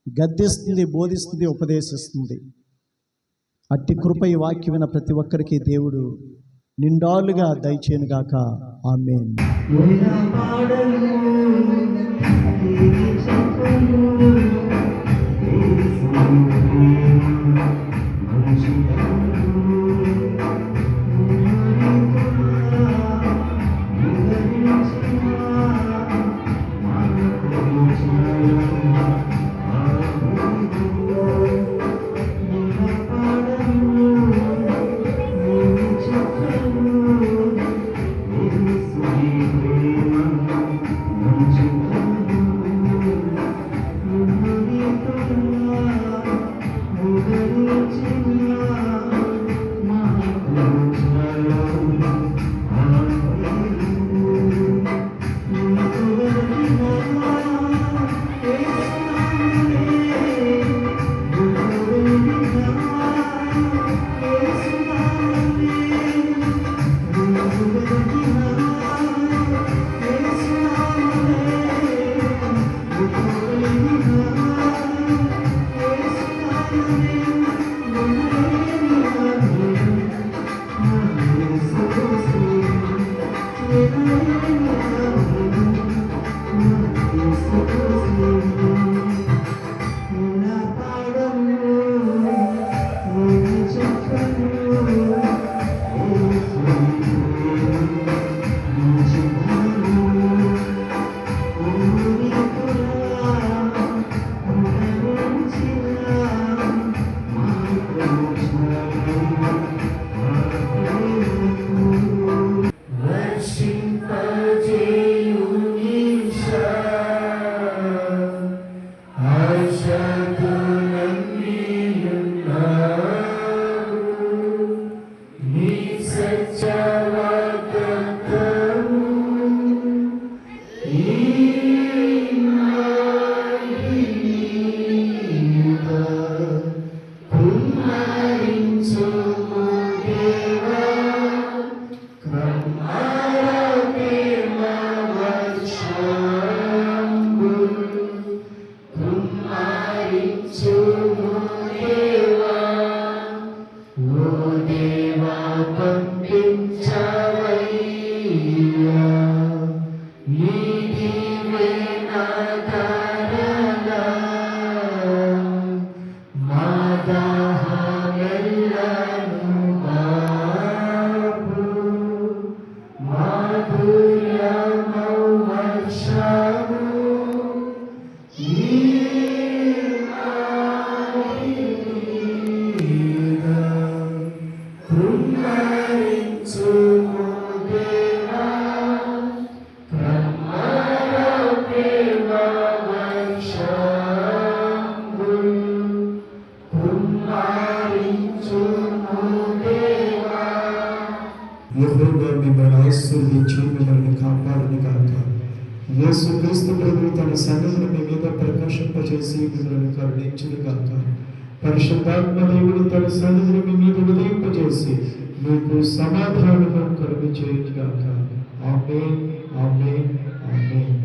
గద్దిస్తుంది, బోధిస్తుంది, ఉపదేశిస్తుంది. అట్టి కృప ఈ వాక్యమైన ప్రతి ఒక్కరికి దేవుడు నిండాలుగా దయచేయను గాక. ఆమేన్. యెహోవా మిమ్మల్ని ఆశీర్వదించి మిమ్మల్ని కాపాడును గాక. యేసుక్రీస్తు ప్రభువు తన సన్నిధిని మీ మీద ప్రకాశింపజేసి మిమ్మల్ని కరుణించును గాక. పరిశుద్ధాత్మ దేవుడు తన సన్నిధిని మీ మీద ఉదయింపజేసి మీకు సమాధానము కలుగజేయును గాక. ఆమేన్, ఆమేన్, ఆమేన్.